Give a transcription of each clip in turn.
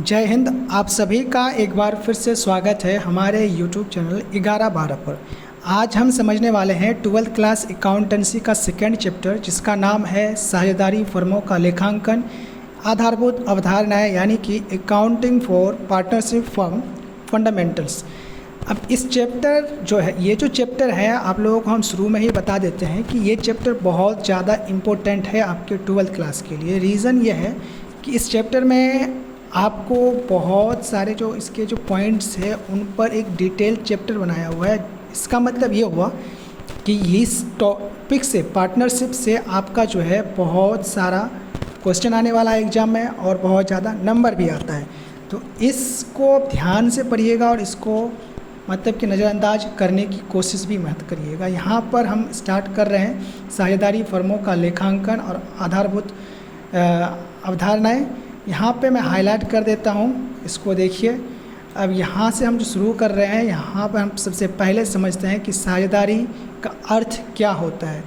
जय हिंद। आप सभी का एक बार फिर से स्वागत है हमारे YouTube चैनल 11/12 पर। आज हम समझने वाले हैं 12th क्लास अकाउंटेंसी का सेकेंड चैप्टर, जिसका नाम है साझेदारी फर्मों का लेखांकन, आधारभूत अवधारणाएं, यानी कि accounting for partnership firm fundamentals. अब इस चैप्टर जो है, ये जो चैप्टर है, आप लोगों को हम शुरू में ही बता देते हैं कि ये चैप्टर बहुत ज़्यादा इम्पोर्टेंट है आपके 12th क्लास के लिए। रीज़न ये है कि इस चैप्टर में आपको बहुत सारे जो इसके जो पॉइंट्स हैं उन पर एक डिटेल चैप्टर बनाया हुआ है। इसका मतलब ये हुआ कि इस टॉपिक से, पार्टनरशिप से, आपका जो है बहुत सारा क्वेश्चन आने वाला है एग्ज़ाम में और बहुत ज़्यादा नंबर भी आता है। तो इसको ध्यान से पढ़िएगा और इसको मतलब कि नज़रअंदाज करने की कोशिश भी मत करिएगा। यहाँ पर हम स्टार्ट कर रहे हैं साझेदारी फर्मों का लेखांकन और आधारभूत अवधारणाएं। यहाँ पे मैं हाईलाइट कर देता हूँ, इसको देखिए। अब यहाँ से हम जो शुरू कर रहे हैं, यहाँ पर हम सबसे पहले समझते हैं कि साझेदारी का अर्थ क्या होता है,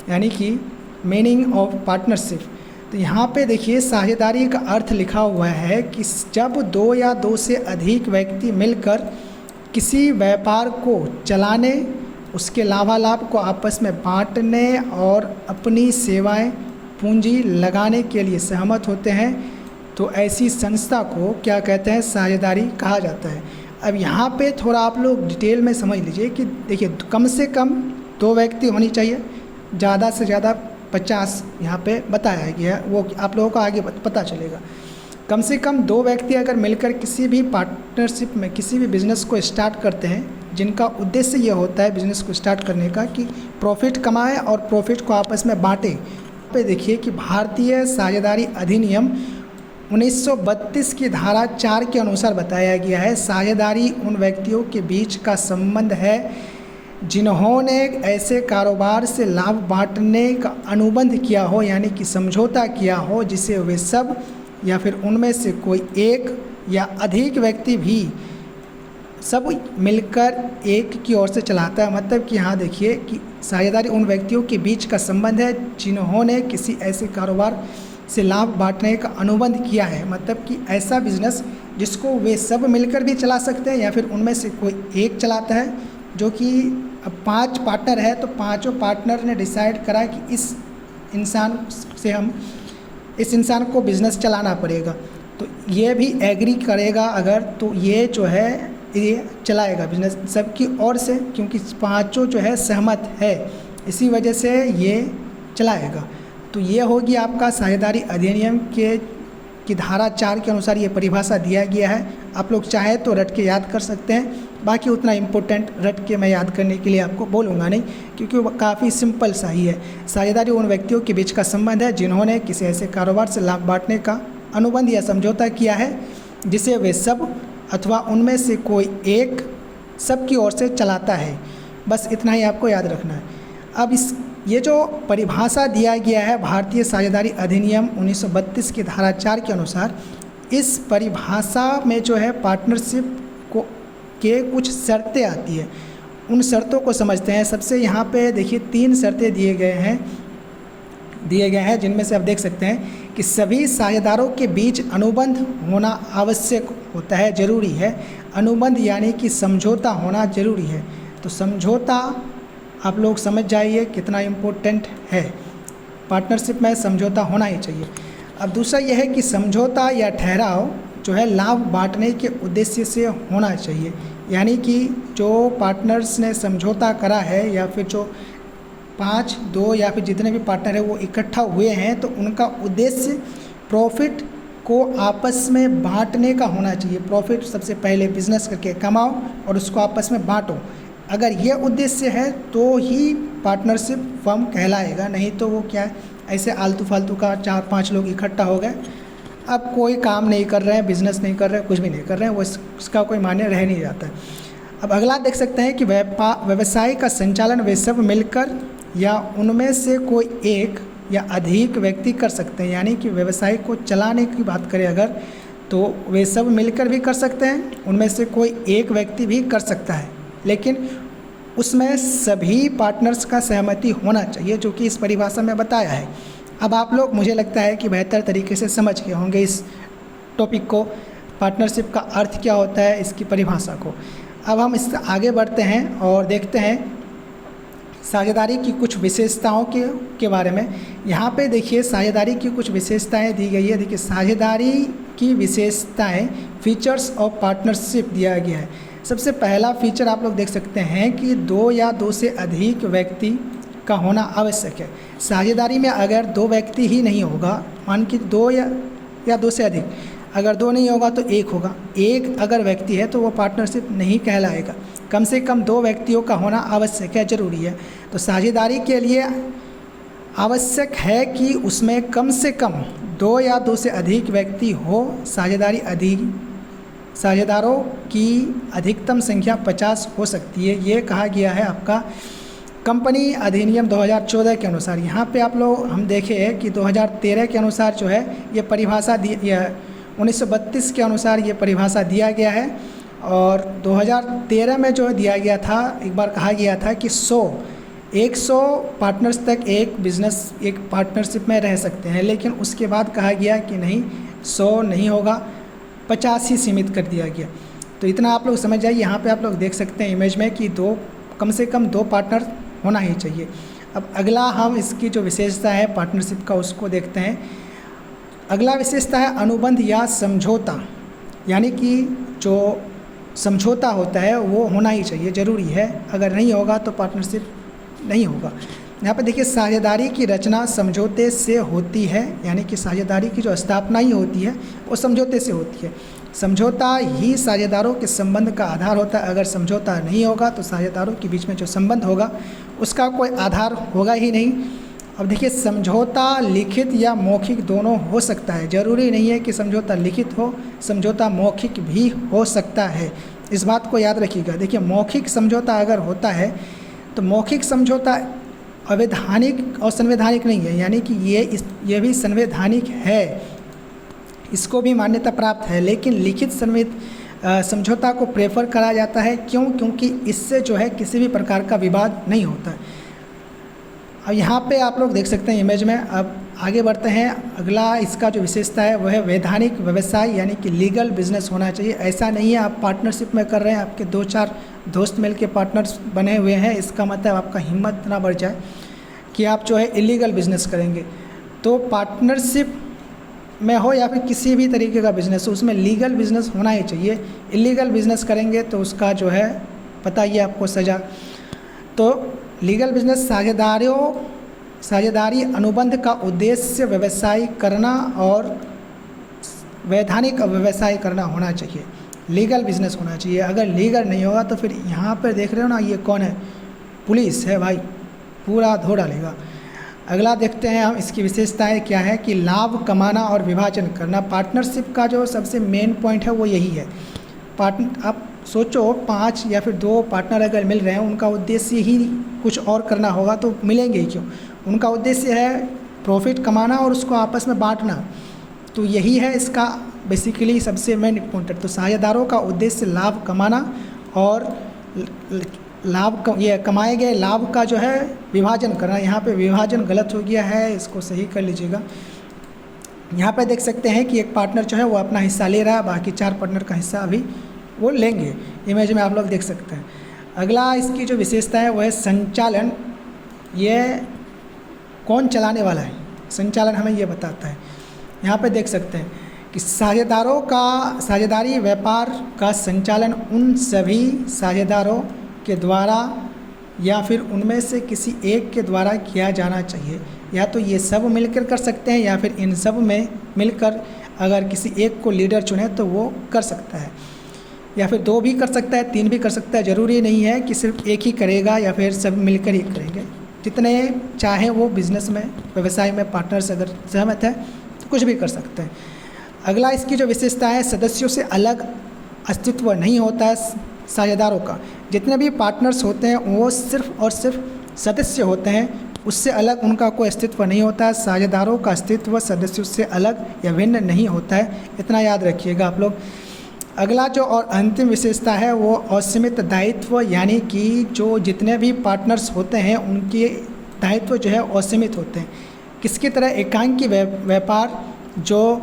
यानी कि मीनिंग ऑफ पार्टनरशिप। तो यहाँ पे देखिए, साझेदारी का अर्थ लिखा हुआ है कि जब दो या दो से अधिक व्यक्ति मिलकर किसी व्यापार को चलाने, उसके लाभालाभ को आपस में बांटने और अपनी सेवाएं पूंजी लगाने के लिए सहमत होते हैं, तो ऐसी संस्था को क्या कहते हैं, साझेदारी कहा जाता है। अब यहाँ पे थोड़ा आप लोग डिटेल में समझ लीजिए कि देखिए, कम से कम 2 व्यक्ति होनी चाहिए, ज़्यादा से ज़्यादा 50 यहाँ पे बताया गया है, वो आप लोगों को आगे पता चलेगा। कम से कम 2 व्यक्ति अगर मिलकर किसी भी पार्टनरशिप में किसी भी बिज़नेस को स्टार्ट करते हैं, जिनका उद्देश्य ये होता है बिज़नेस को स्टार्ट करने का कि प्रॉफिट कमाएँ और प्रॉफिट को आपस में बाँटें। पे देखिए कि भारतीय साझेदारी अधिनियम 1932 की धारा 4 के अनुसार बताया गया है, साझेदारी उन व्यक्तियों के बीच का संबंध है जिन्होंने ऐसे कारोबार से लाभ बांटने का अनुबंध किया हो, यानी कि समझौता किया हो, जिसे वे सब या फिर उनमें से कोई एक या अधिक व्यक्ति भी सब मिलकर एक की ओर से चलाता है। मतलब कि यहाँ देखिए कि साझेदारी उन व्यक्तियों के बीच का संबंध है जिन्होंने किसी ऐसे कारोबार से लाभ बांटने का अनुबंध किया है। मतलब कि ऐसा बिजनेस जिसको वे सब मिलकर भी चला सकते हैं या फिर उनमें से कोई एक चलाता है। जो कि अब 5 पार्टनर है, तो पांचों पार्टनर ने डिसाइड करा कि इस इंसान को बिज़नेस चलाना पड़ेगा, तो ये भी एग्री करेगा अगर, तो ये जो है ये चलाएगा बिजनेस सबकी ओर से, क्योंकि पांचों जो है सहमत है, इसी वजह से ये चलाएगा। तो ये होगी आपका साझेदारी अधिनियम की धारा 4 के अनुसार ये परिभाषा दिया गया है। आप लोग चाहे तो रट के याद कर सकते हैं, बाकी उतना इम्पोर्टेंट रट के मैं याद करने के लिए आपको बोलूँगा नहीं, क्योंकि वो काफ़ी सिंपल सा ही है। साझेदारी उन व्यक्तियों के बीच का संबंध है जिन्होंने किसी ऐसे कारोबार से लाभ बांटने का अनुबंध या समझौता किया है, जिसे वे सब अथवा उनमें से कोई एक सबकी ओर से चलाता है। बस इतना ही आपको याद रखना है। अब ये जो परिभाषा दिया गया है भारतीय साझेदारी अधिनियम 1932 की धारा 4 के अनुसार, इस परिभाषा में जो है पार्टनरशिप के कुछ शर्तें आती है। उन शर्तों को समझते हैं। सबसे यहाँ पे देखिए 3 शर्तें दिए गए हैं, जिनमें से आप देख सकते हैं कि सभी साझेदारों के बीच अनुबंध होना आवश्यक होता है, ज़रूरी है। अनुबंध यानी कि समझौता होना ज़रूरी है। तो समझौता आप लोग समझ जाइए कितना इम्पोर्टेंट है। पार्टनरशिप में समझौता होना ही चाहिए। अब दूसरा यह है कि समझौता या ठहराव जो है लाभ बांटने के उद्देश्य से होना चाहिए, यानी कि जो पार्टनर्स ने समझौता करा है या फिर जो 5, 2 या फिर जितने भी पार्टनर हैं वो इकट्ठा हुए हैं, तो उनका उद्देश्य प्रॉफिट को आपस में बांटने का होना चाहिए। प्रॉफिट सबसे पहले बिजनेस करके कमाओ और उसको आपस में बांटो। अगर ये उद्देश्य है तो ही पार्टनरशिप फर्म कहलाएगा, नहीं तो वो क्या है, ऐसे आलतू फालतू का 4-5 लोग इकट्ठा हो गए, अब कोई काम नहीं कर रहे हैं, बिजनेस नहीं कर रहे हैं, कुछ भी नहीं कर रहे हैं, वो उसका कोई मान्य रह नहीं जाता है। अब अगला देख सकते हैं कि व्यवसाय का संचालन वे सब मिलकर या उनमें से कोई एक या अधिक व्यक्ति कर सकते हैं। यानी कि व्यवसाय को चलाने की बात करें अगर, तो वे सब मिलकर भी कर सकते हैं, उनमें से कोई एक व्यक्ति भी कर सकता है, लेकिन उसमें सभी पार्टनर्स का सहमति होना चाहिए, जो कि इस परिभाषा में बताया है। अब आप लोग, मुझे लगता है कि बेहतर तरीके से समझ गए होंगे इस टॉपिक को। पार्टनरशिप का अर्थ क्या होता है, इसकी परिभाषा को। अब हम इस आगे बढ़ते हैं और देखते हैं साझेदारी की कुछ विशेषताओं के बारे में। यहाँ पे देखिए साझेदारी की कुछ विशेषताएं दी गई है। देखिए साझेदारी की विशेषताएं, फीचर्स ऑफ पार्टनरशिप दिया गया है। सबसे पहला फीचर आप लोग देख सकते हैं कि 2 या 2 से अधिक व्यक्ति का होना आवश्यक है। साझेदारी में अगर 2 व्यक्ति ही नहीं होगा, मान कि 2 या 2 से अधिक, अगर 2 नहीं होगा तो 1 होगा, 1 अगर व्यक्ति है तो वो पार्टनरशिप नहीं कहलाएगा। कम से कम 2 व्यक्तियों का होना आवश्यक है, ज़रूरी है। तो साझेदारी के लिए आवश्यक है कि उसमें कम से कम 2 या 2 से अधिक व्यक्ति हो। साझेदारों की अधिकतम संख्या 50 हो सकती है। ये कहा गया है आपका कंपनी अधिनियम 2014 के अनुसार। यहाँ पे आप लोग हम देखें कि 2013 के अनुसार जो है ये परिभाषा 1932 के अनुसार ये परिभाषा दिया गया है। और 2013 में जो दिया गया था, एक बार कहा गया था कि 100 पार्टनर्स तक एक पार्टनरशिप में रह सकते हैं, लेकिन उसके बाद कहा गया कि नहीं, 100 नहीं होगा, 50 ही सीमित कर दिया गया। तो इतना आप लोग समझ जाइए। यहाँ पे आप लोग देख सकते हैं इमेज में कि कम से कम 2 पार्टनर होना ही चाहिए। अब अगला हम इसकी जो विशेषता है पार्टनरशिप का उसको देखते हैं। अगला विशेषता है अनुबंध या समझौता, यानी कि जो समझौता होता है वो होना ही चाहिए, ज़रूरी है। अगर नहीं होगा तो पार्टनरशिप नहीं होगा। यहाँ पे देखिए साझेदारी की रचना समझौते से होती है, यानी कि साझेदारी की जो स्थापना ही होती है वो समझौते से होती है। समझौता ही साझेदारों के संबंध का आधार होता है। अगर समझौता नहीं होगा तो साझेदारों के बीच में जो संबंध होगा उसका कोई आधार होगा ही नहीं। अब देखिए समझौता लिखित या मौखिक दोनों हो सकता है, ज़रूरी नहीं है कि समझौता लिखित हो, समझौता मौखिक भी हो सकता है। इस बात को याद रखिएगा। देखिए मौखिक समझौता अगर होता है तो मौखिक समझौता अवैधानिक और संवैधानिक नहीं है, यानी कि ये भी संवैधानिक है, इसको भी मान्यता प्राप्त है। लेकिन लिखित समझौता को प्रेफर करा जाता है। क्यों? क्योंकि इससे जो है किसी भी प्रकार का विवाद नहीं होता है। अब यहाँ पे आप लोग देख सकते हैं इमेज में। अब आगे बढ़ते हैं। अगला इसका जो विशेषता है वह है वैधानिक व्यवसाय, यानी कि लीगल बिजनेस होना चाहिए। ऐसा नहीं है आप पार्टनरशिप में कर रहे हैं, आपके 2-4 दोस्त मिल के पार्टनर्स बने हुए हैं, इसका मतलब आपका हिम्मत ना बढ़ जाए कि आप जो है इलीगल बिजनेस करेंगे। तो पार्टनरशिप में हो या फिर किसी भी तरीके का बिज़नेस हो, उसमें लीगल बिज़नेस होना ही चाहिए। इलीगल बिज़नेस करेंगे तो उसका जो है पता ही आपको सज़ा। तो लीगल बिजनेस साझेदारी अनुबंध का उद्देश्य व्यवसाय करना और वैधानिक व्यवसाय करना होना चाहिए। लीगल बिजनेस होना चाहिए। अगर लीगल नहीं होगा तो फिर यहाँ पर देख रहे हो ना, ये कौन है? पुलिस है भाई, पूरा धो डालेगा। अगला देखते हैं हम, इसकी विशेषताएं क्या है कि लाभ कमाना और विभाजन करना। पार्टनरशिप का जो सबसे मेन पॉइंट है वो यही है। आप सोचो 5 या फिर 2 पार्टनर अगर मिल रहे हैं, उनका उद्देश्य ही कुछ और करना होगा तो मिलेंगे ही क्यों? उनका उद्देश्य है प्रॉफिट कमाना और उसको आपस में बांटना। तो यही है इसका बेसिकली सबसे मेन पॉइंट। तो साझेदारों का उद्देश्य लाभ कमाना और ये कमाए गए लाभ का जो है विभाजन करना। यहाँ पे विभाजन गलत हो गया है, इसको सही कर लीजिएगा। यहाँ पे देख सकते हैं कि एक पार्टनर जो है वो अपना हिस्सा ले रहा है, बाकी 4 पार्टनर का हिस्सा अभी वो लेंगे। इमेज में आप लोग देख सकते हैं। अगला इसकी जो विशेषता है वो है संचालन। ये कौन चलाने वाला है, संचालन हमें ये बताता है। यहाँ पे देख सकते हैं कि साझेदारी व्यापार का संचालन उन सभी साझेदारों के द्वारा या फिर उनमें से किसी एक के द्वारा किया जाना चाहिए। या तो ये सब मिलकर कर सकते हैं या फिर इन सब में मिलकर अगर किसी एक को लीडर चुने तो वो कर सकता है, या फिर 2 भी कर सकता है, 3 भी कर सकता है। ज़रूरी नहीं है कि सिर्फ एक ही करेगा या फिर सब मिलकर ही करेंगे। जितने चाहे वो बिज़नेस में, व्यवसाय में पार्टनर्स अगर सहमत है तो कुछ भी कर सकते हैं। अगला इसकी जो विशेषता है, सदस्यों से अलग अस्तित्व नहीं होता है साझेदारों का। जितने भी पार्टनर्स होते हैं वो सिर्फ और सिर्फ सदस्य होते हैं, उससे अलग उनका कोई अस्तित्व नहीं होता है। साझेदारों का अस्तित्व सदस्यों से अलग या भिन्न नहीं होता है, इतना याद रखिएगा आप लोग। अगला जो और अंतिम विशेषता है वो असीमित दायित्व, यानी कि जो जितने भी पार्टनर्स होते हैं उनके दायित्व जो है असीमित होते हैं। किसकी तरह? एकांकी व्यापार जो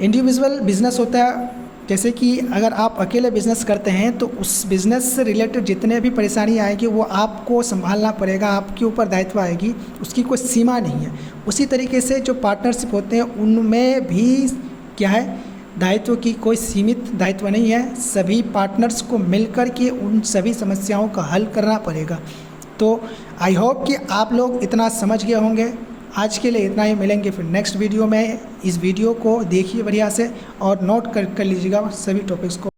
इंडिविजुअल बिजनेस होता है, जैसे कि अगर आप अकेले बिज़नेस करते हैं तो उस बिज़नेस से रिलेटेड जितने भी परेशानी आएगी वो आपको संभालना पड़ेगा, आपके ऊपर दायित्व आएगी, उसकी कोई सीमा नहीं है। उसी तरीके से जो पार्टनरशिप होते हैं उनमें भी क्या है, दायित्व की कोई सीमित दायित्व नहीं है। सभी पार्टनर्स को मिलकर के उन सभी समस्याओं का हल करना पड़ेगा। तो आई होप कि आप लोग इतना समझ गए होंगे। आज के लिए इतना ही, मिलेंगे फिर नेक्स्ट वीडियो में। इस वीडियो को देखिए बढ़िया से और नोट कर लीजिएगा सभी टॉपिक्स को।